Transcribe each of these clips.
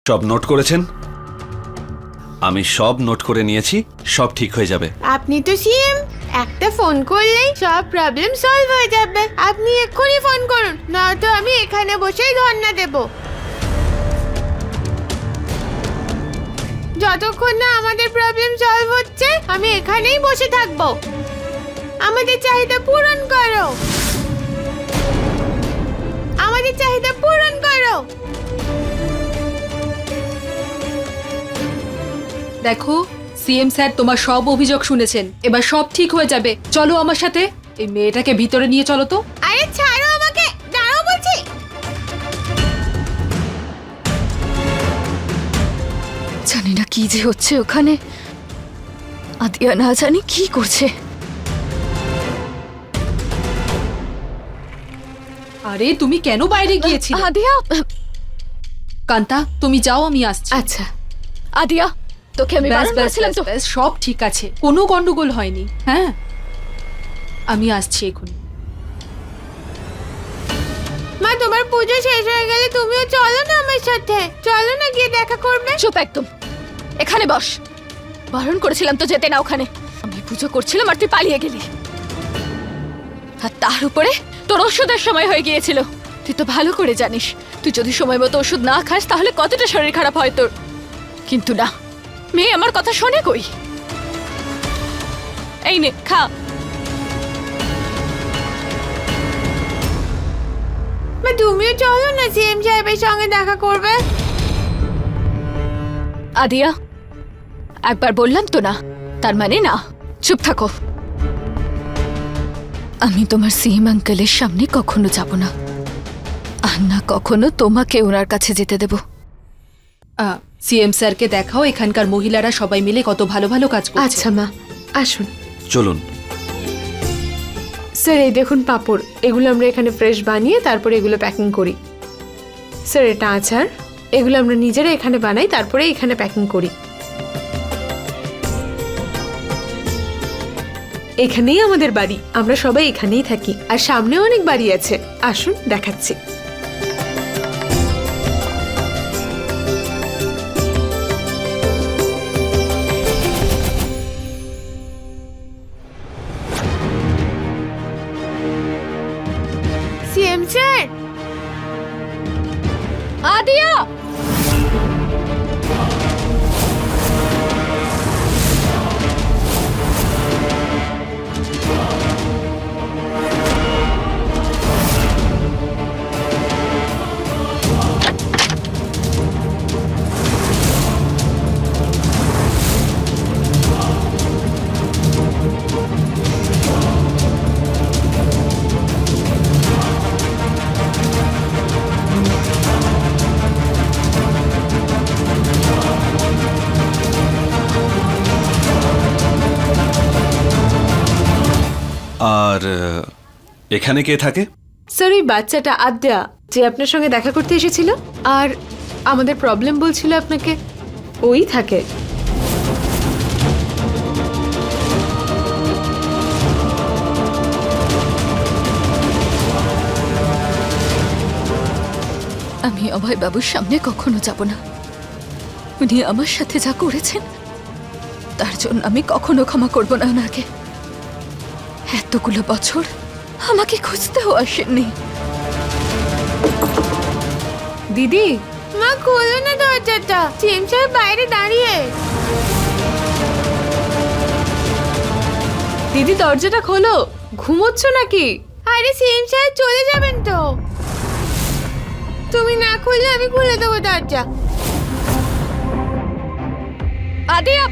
সব নোট করেছেন? আমি সব নোট করে নিয়েছি, সব ঠিক হয়ে যাবে। আপনি তো সিএম, একটা ফোন করলেই সব প্রবলেম সলভ হয়ে যাবে। আপনি এক্ষুনি ফোন করুন, নয়তো আমি এখানে বসেই ধর্ণা দেব। যতক্ষণ না আমাদের প্রবলেম সলভ হচ্ছে আমি এখানেই বসে থাকবো। আমাদের চাহিদা পূরণ করো, আমাদের চাহিদা পূরণ করো। দেখো সিএম স্যার তোমার সব অভিযোগ শুনেছেন, এবার সব ঠিক হয়ে যাবে। চলো আমার সাথে, এই মেয়েটাকে ভিতরে নিয়ে চলো তো। আরে ছাড়ো আমাকে, দাঁড়াও বলছি। জানি না কি যে হচ্ছে ওখানে। আদিয়া না জানি কি করছে। আরে তুমি কেন বাইরে গিয়েছিলে? আদিয়া, কান্তা তুমি যাও, আমি আসছি। আচ্ছা আদিয়া, তোকে আমি ব্যাস বারণ ব্যাস করেছিলাম তো। ব্যাস, সব ঠিক আছে, কোনো গন্ডগোল হয়নি। হ্যাঁ আমি আসছি এখন। মা, তোমার পুজো শেষ হয়ে গেলে তুমিও চলো না আমার সাথে। চলো না, গিয়ে দেখা করবে। চুপ একদম, এখানে বস। বারণ করেছিলাম তো যেতে না ওখানে। আমি পুজো করছিলাম আর তুই পালিয়ে গেলি। আর তার উপরে তোর ওষুধের সময় হয়ে গিয়েছিল। তুই তো ভালো করে জানিস, তুই যদি সময় মতো ওষুধ না খাস তাহলে কতটা শরীর খারাপ হয় তোর। কিন্তু না, মেয়ে আমার কথা শোনে কই। এই নে খা। মা, তুমিও চলো না, সিএম সাহেবের সঙ্গে দেখা করবে। আদিয়া, একবার বললাম তো না, তার মানে না। চুপ থাকো। আমি তোমার সিএম আঙ্কেলের সামনে কখনো যাব না, আর না কখনো তোমাকে ওনার কাছে যেতে দেব। সিএম স্যারকে দেখাও, এখানকার মহিলারা সবাই মিলে কত ভালো ভালো কাজ করছে। আচ্ছা মা, আসুন। চলুন। স্যার, এই দেখুন পাঁপড়, এগুলো আমরা এখানে ফ্রেশ বানিয়ে তারপরে এগুলো প্যাকিং করি। স্যার, এটা আচার, এগুলো আমরা নিজেরা এখানে বানাই, তারপরে এখানে প্যাকিং করি। এখানেই আমাদের বাড়ি, আমরা সবাই এখানেই থাকি, আর সামনেও অনেক বাড়ি আছে। আসুন দেখাচ্ছি। সিএম স্যার, আদিয়া, আর এখানে কে থাকে? স্যার, ওই বাচ্চাটা আদ্যা, যে আপনার সঙ্গে দেখা করতে এসেছিল আর আমাদের প্রবলেম বলছিল আপনাকে, ওই থাকে। আমি অভয় বাবুর সামনে কখনো যাব না। উনি আমার সাথে যা করেছেন তার জন্য আমি কখনো ক্ষমা করব না ওনাকে। এতগুলো বছর আমাকে খুঁজতেও আসেননি। দিদি, মা খোলো না দরজাটা, সিএম সাহেব বাইরে দাঁড়িয়ে। দিদি, দরজাটা খোলো, ঘুমোচ্ছ নাকি? আরে সিএম সাহেব চলে যাবেন তো। তুমি না খুললে আমি খুলে দেবো দরজা। আদিয়া,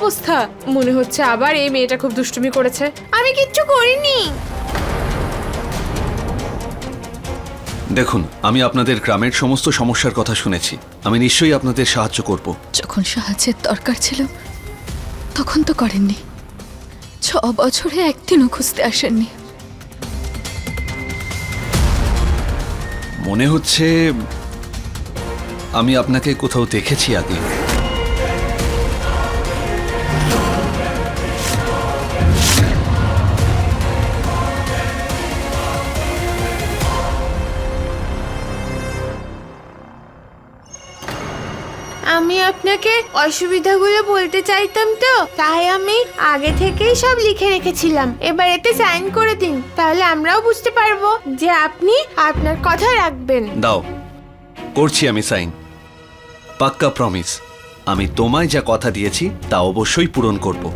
অবস্থা? মনে হচ্ছে আবার এই মেয়েটা খুব দুষ্টুমি করেছে। আমি কিচ্ছু করিনি। দেখুন, আমি আপনাদের গ্রামের সমস্ত সমস্যার কথা শুনেছি। আমি নিশ্চয়ই আপনাদের সাহায্য করব। যখন সাহায্যের দরকার ছিল তখন তো করেননি। 6 বছরে একদিনও খুঁজতে আসেননি। মনে হচ্ছে আমি আপনাকে কোথাও দেখেছি আগে। আমি আপনাকে অসুবিধাগুলো বলতে চাইতাম তো, তাই আমি আগে থেকেই সব লিখে রেখেছিলাম। এবার এতে সাইন করে দিন, তাহলে আমরাও বুঝতে পারবো যে আপনি আপনার কথা রাখবেন। দাও, করছি আমি সাইন। পাক্কা প্রমিস, আমি তোমায় যা কথা দিয়েছি তা অবশ্যই পূরণ করব।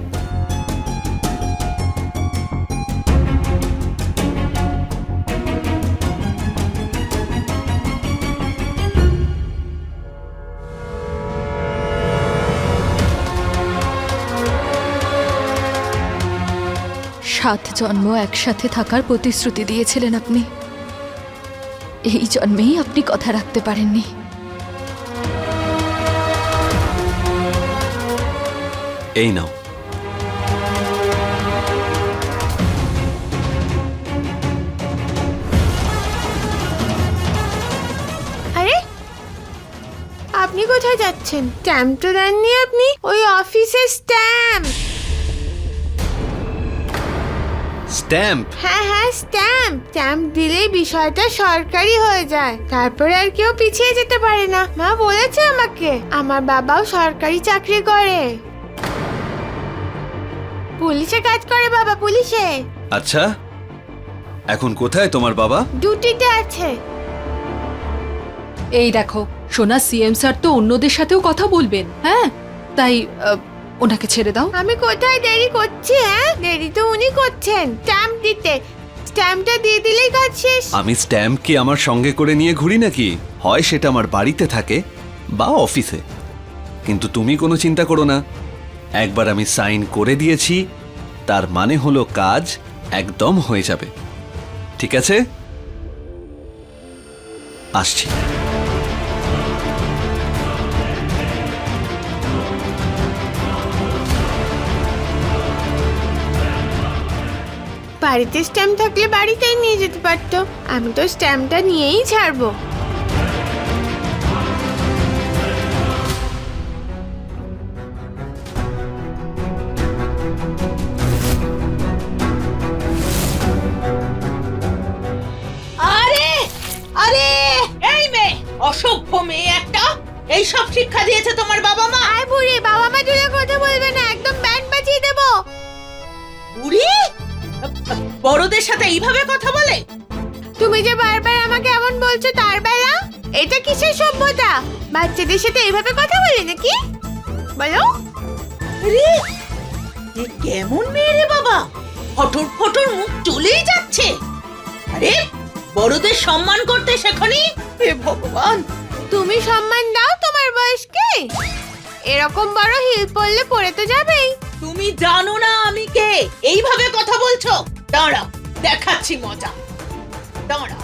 সাত জন্ম একসাথে থাকার প্রতিশ্রুতি দিয়েছিলেন আপনি। এই জন্মেই আপনি কথা রাখতে পারেননি। এই নাও। আরে আপনি কোথায় যাচ্ছেন? স্ট্যাম্প তো দেননি আপনি, ওই অফিসের স্ট্যাম্প। স্ট্যাম্প? হ্যাঁ হ্যাঁ, স্ট্যাম্প। স্ট্যাম্প দিলেই বিষয়টা সরকারি হয়ে যায়, তারপরে আর কেউ পিছিয়ে যেতে পারে না। মা বলেছে আমাকে, আমার বাবাও সরকারি চাকরি করে, পুলিশে কাজ করে বাবা, পুলিশে। আচ্ছা, এখন কোথায় তোমার বাবা? ডিউটিতে আছে। এই দেখো সোনা, সিএম স্যার তো অন্যদের সাথেও কথা বলবেন, হ্যাঁ, তাই ওনাকে ছেড়ে দাও। আমি কোথায় দেরি করছি? হ্যাঁ, দেরি তো উনি করছেন স্ট্যাম্প দিতে। স্ট্যাম্পটা দিয়ে দিলেই কাজ শেষ। আমি স্ট্যাম্প কি আমার সঙ্গে করে নিয়ে ঘুরি নাকি? হয় সেটা আমার বাড়িতে থাকে বা অফিসে। কিন্তু তুমি কোনো চিন্তা করো না, একবার আমি সাইন করে দিয়েছি, তার মানে হলো কাজ একদম হয়ে যাবে। ঠিক আছে, আসছি। বাড়িতে স্ট্যাম্প থাকলে বাড়িতেই নিয়ে যেতে পারতো। আমি তো স্ট্যাম্পটা নিয়েই ছাড়বো। আরে আরে, এই মেয়ে, অসভ্য মেয়ে একটা, এই সব শিক্ষা দিয়েছে তোমার বাবা মা? আয় বুড়ি, বাবা মা তুলে কথা বলবে না, একদম ব্যান্ড বাজিয়ে দেবো। বুড়ি বড়দের সাথে এইভাবে কথা বলে? তুমি যে বারবার আমাকে এমন বলছো, তার বেলা এটা কিসের সভ্যতা? বাচ্চাদের সাথে এইভাবে কথা বলে নাকি? বলো। আরে এ কেমন মেয়ে রে বাবা, ফটর ফটর মুখ চলেই যাচ্ছে। আরে বড়দের সম্মান করতে শেখনি? হে ভগবান। তুমি সম্মান দাও তোমার বয়সকে। এরকম বড় হিল পড়লে পড়ে তো যাবেই। তুমি জানো না আমি কে? এইভাবে কথা বলছো? দাঁড়াও, দেখাচ্ছি মজা, দাঁড়াও।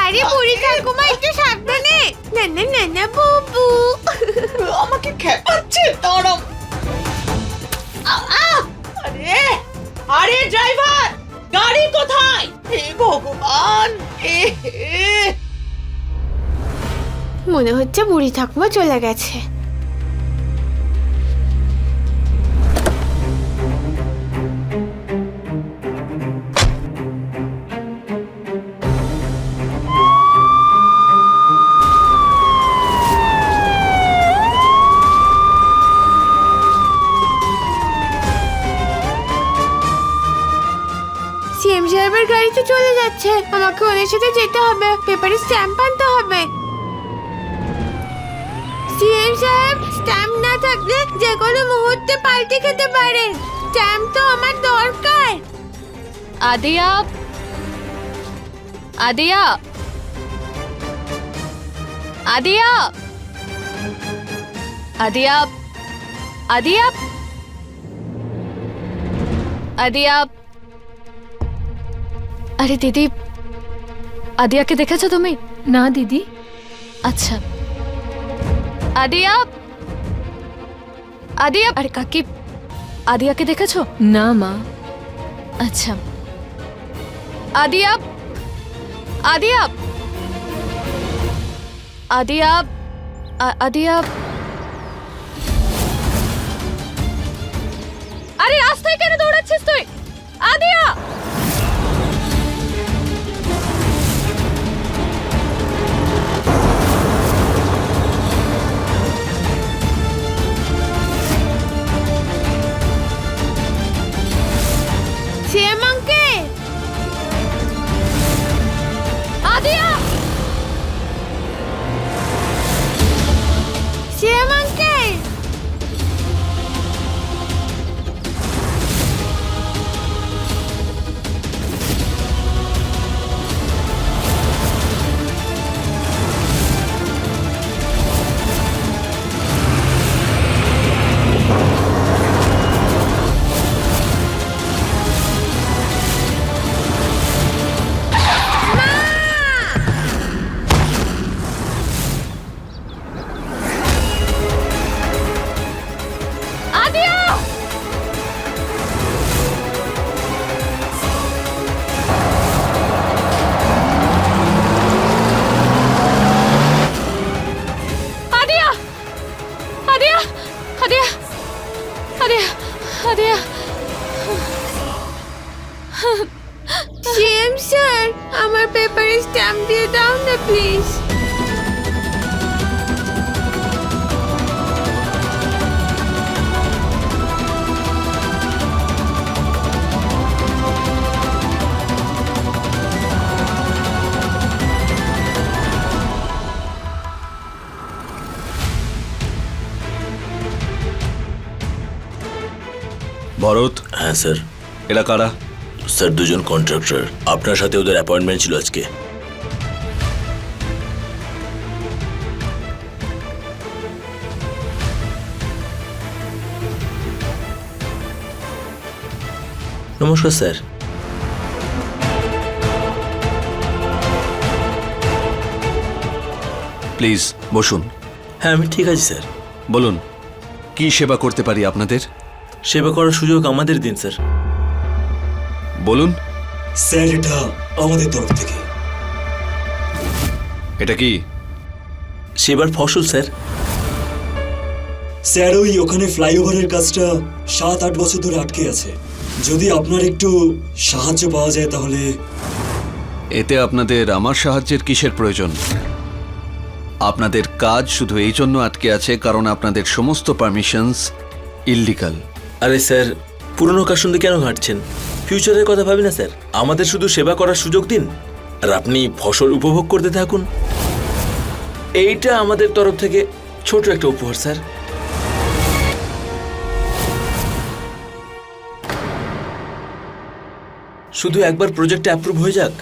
আরে বুড়ি ঠাকুমা, একটু সাবধানে। না না না না বুবু। আমাকে খেপাচ্ছে, দাঁড়াও। আরে আরে ড্রাইভার, গাড়ি কোথায়? হে ভগবান। মনে হচ্ছে বুড়ি ঠাকুমা চলে গেছে। সিএম সাহেবের গাড়িতে চলে যাচ্ছে, আমাকে ওদের সাথে যেতে হবে, পেপারে স্ট্যাম্প আনতে হবে। সিএম সাহেব, স্ট্যাম্প না থাকলে যে কোনো মুহূর্তে পাল্টে খেতে পারেন। স্ট্যাম্প তো আমার দরকার। আদিয়া, আদিয়া, আদিয়া, আদিয়া, আদিয়া। আদিয়া, আরে দিদি, আদিয়াকে দেখেছো তুমি? না দিদি। আচ্ছা, আদিয়া, আদিয়া, আরে কাকি, আদিয়াকে দেখেছো? না মা। আচ্ছা, আদিয়া, আদিয়া, আদিয়া, আদিয়া, আরে রাস্তায় কেন দৌড়াচ্ছিস তুই? Adiya, CM uncle, Adiya, CM uncle, Adiya, Adiya, Adiya, Adiya, Adiya, Adiya, CM sir, আমার পেপারে স্ট্যাম্প দিয়ে দাও না প্লিজ। ভরত, হ্যাঁ স্যার। এরা কারা? স্যার দুজন কন্ট্রাক্টর, আপনার সাথে ওদের অ্যাপয়েন্টমেন্ট ছিল আজকে। নমস্কার স্যার। প্লিজ বসুন। হ্যাঁ আমি ঠিক আছি স্যার। বলুন, কি সেবা করতে পারি আপনাদের? সেবা করার সুযোগ আমাদের দিন স্যার। বলুন। স্যার এটা আমাদের তরফ থেকে। এটা কি? সেবার ফসল স্যার। স্যার ওই ওখানে ফ্লাইওভারের কাজটা 7-8 বছর ধরে আটকে আছে। যদি আপনার একটু সাহায্য পাওয়া যায় তাহলে। এতে আপনাদের আমার সাহায্যের কিসের প্রয়োজন? আপনাদের কাজ শুধু এই জন্য আটকে আছে কারণ আপনাদের সমস্ত পারমিশনস ইললিগাল। আরে স্যার, পুরনো কাজ শুনতে কেন ঘাটছেন? ফিউচারের কথা ভাবি না স্যার। আমাদের শুধু সেবা করার সুযোগ দিন আর আপনি ফসল উপভোগ করতে থাকুন। এইটা আমাদের তরফ থেকে ছোট একটা উপহার স্যার। শুধু একবার প্রজেক্টে অ্যাপ্রুভ হয়ে যাক,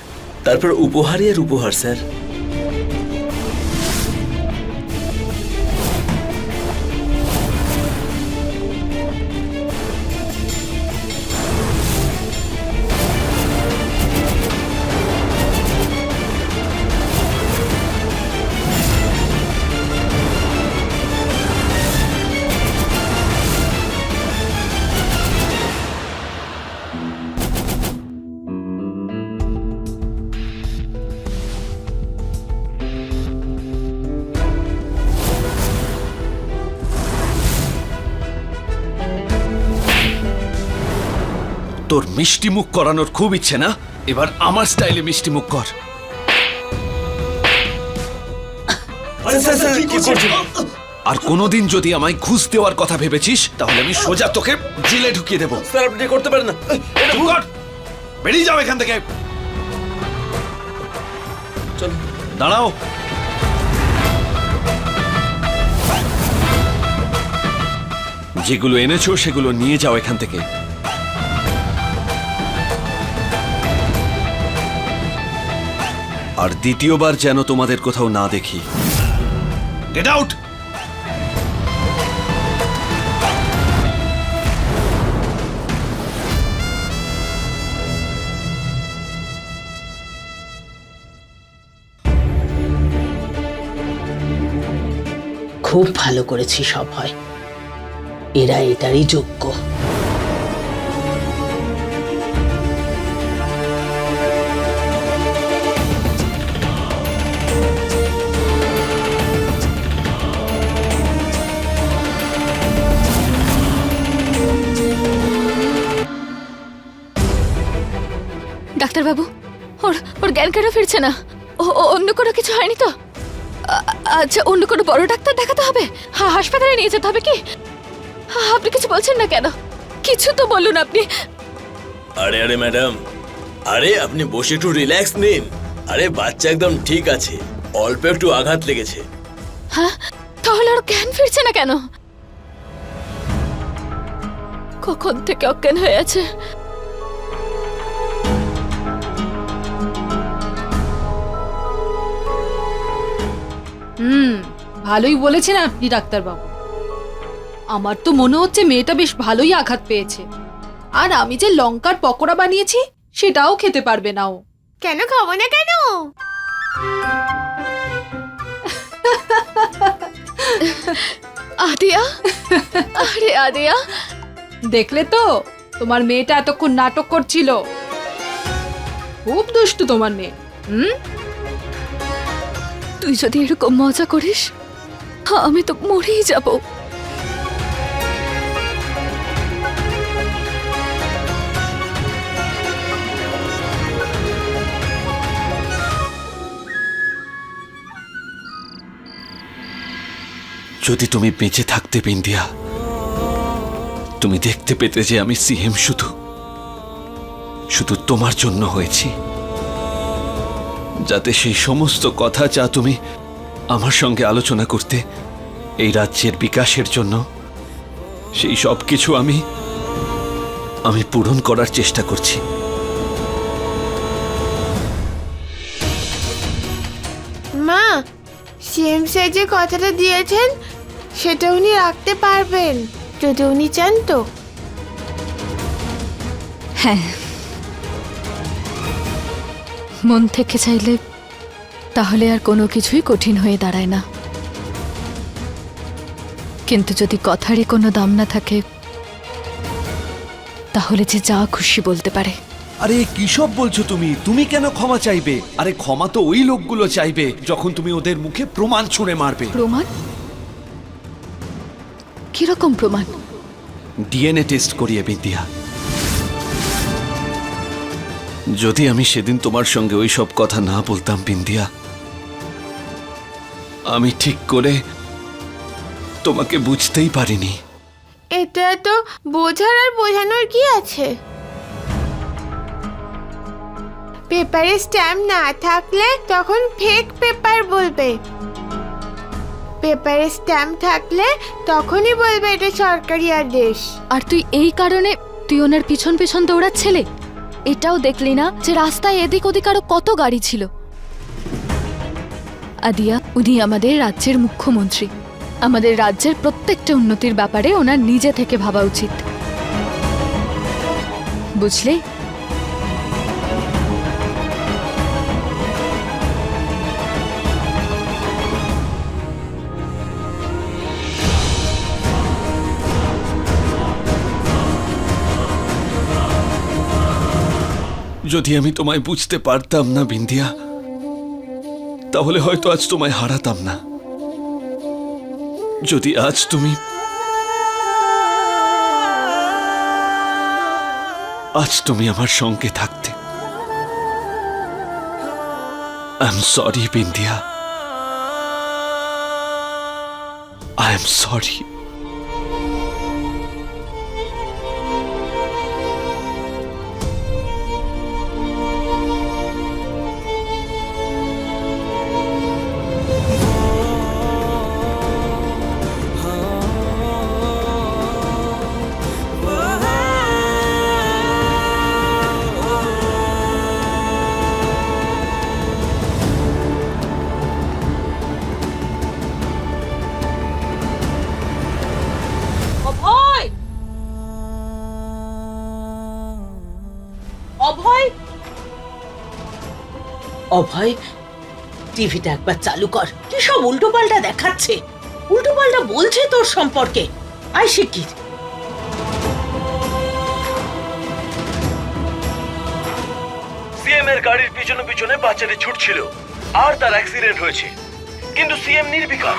তারপর উপহারই আর উপহার স্যার। তোর মিষ্টি মুখ করানোর খুব ইচ্ছে না? এবার আমার স্টাইলে মিষ্টি মুখ কর। আরে স্যার স্যার কি করছেন? আর কোনোদিন যদি আমায় ঘুষ দেওয়ার কথা ভেবেছিস তাহলে আমি সোজা তোকে জেলে ঢুকিয়ে দেবো। স্যার আপনি করতে পারেন না। চুপ কর! বেরিয়ে যাও এখান থেকে। চলো। দাঁড়াও। যেগুলো এনেছো সেগুলো নিয়ে যাও এখান থেকে। আর দ্বিতীয়বার যেন তোমাদের কোথাও না দেখি। Get out! খুব ভালো করেছিস অভয়, এরা এটারই যোগ্য। ডাক্তারবাবু, ওর ওর জ্ঞান কেন ফিরছে না? অন্য কোনো কিছু হয়নি তো? আচ্ছা, অন্য কোনো বড় ডাক্তার দেখাতে হবে? হাসপাতালে নিয়ে যেতে হবে কি? আপনি কিছু বলছেন না কেন? কিছু তো বলুন আপনি। আরে আরে ম্যাডাম, আরে আপনি বসে একটু রিল্যাক্স নিন। আরে বাচ্চা একদম ঠিক আছে, অল্প একটু আঘাত লেগেছে। হ্যাঁ, তাহলে ওর জ্ঞান ফিরছে না কেন? কখন থেকে অজ্ঞান হয়ে আছে? ভালোই বলেছেন আপনি ডাক্তারবাবু। আমার তো মনে হচ্ছে মেয়েটা বেশ ভালোই আঘাত পেয়েছে। আর আমি যে লঙ্কার পকোড়া বানিয়েছি সেটাও খেতে পারবে না ও। কেন খাবো না কেন? আদিয়া, আরে আদিয়া, দেখলে তো তোমার মেয়েটা এতক্ষণ নাটক করছিল। খুব দুষ্টু তোমার মেয়ে। তুই যদি এরকম মজা করিস আমি তো মরেই যাব। যদি তুমি বেঁচে থাকতে বিন্দিয়া, তুমি দেখতে পেতে যে আমি সিএম শুধু শুধু তোমার জন্য হয়েছি, যাতে সেই সমস্ত কথা যা তুমি আমার সঙ্গে আলোচনা করতে এই রাজ্যের বিকাশের জন্য, সেই সব কিছু আমি পূরণ করার চেষ্টা করছি। মা, সিএম স্যার যে কথাটা দিয়েছেন সেটা উনি রাখতে পারবেন যদি উনি চান তো। হ্যাঁ, মন থেকে চাইলে তাহলে আর কোনো কিছুই কঠিন হয়ে দাঁড়ায় না। কিন্তু যদি কথারই কোনো দাম না থাকে তাহলে যে যা খুশি বলতে পারে। আরে কি সব বলছো তুমি? তুমি কেন ক্ষমা চাইবে? আরে ক্ষমা তো ওই লোকগুলো চাইবে যখন তুমি ওদের মুখে প্রমাণ ছুঁড়ে মারবে। প্রমাণ? কিরকম প্রমাণ? ডিএনএ টেস্ট করিয়ে বিদ্যা। যদি আমি সেদিন তোমার সঙ্গে ওই সব কথা না বলতাম বিন্দিয়া, আমি ঠিক করে তোমাকে বুঝতেই পারিনি। এটা তো বোঝার আর বোঝানোর কি আছে? পেপারে স্ট্যাম্প না থাকলে তখন ফেক পেপার বলবে, পেপারে স্ট্যাম্প থাকলে তখনই বলবে এটা সরকারি আদেশ। আর তুই এই কারণে তুই ওনার পিছন পিছন দৌড়াচ্ছিলে? এটাও দেখলি না যে রাস্তায় এদিক ওদিক আরো কত গাড়ি ছিল? আদিয়া, উনি আমাদের রাজ্যের মুখ্যমন্ত্রী। আমাদের রাজ্যের প্রত্যেকটা উন্নতির ব্যাপারে ওনার নিজে থেকে ভাবা উচিত, বুঝলে? যদি আমি তোমায় বুঝতে পারতাম না বিন্দিয়া, তাহলে হয়তো আজ তোমায় হারাতাম না। যদি আজ তুমি আমার সঙ্গে থাকতে। I am sorry Bindiya, I am sorry. Abhay, Abhay, Abhay, টিভিটা একবার চালু কর। কি সব উল্টো পাল্টা দেখাচ্ছে? উল্টো পাল্টা বলছে তোর সম্পর্কে। আয় শিগগির। সিএম এর গাড়ির পিছনে পিছনে বাচ্চাটি ছুটছিল আর তার অ্যাক্সিডেন্ট হয়েছে, কিন্তু সিএম নির্বিকার।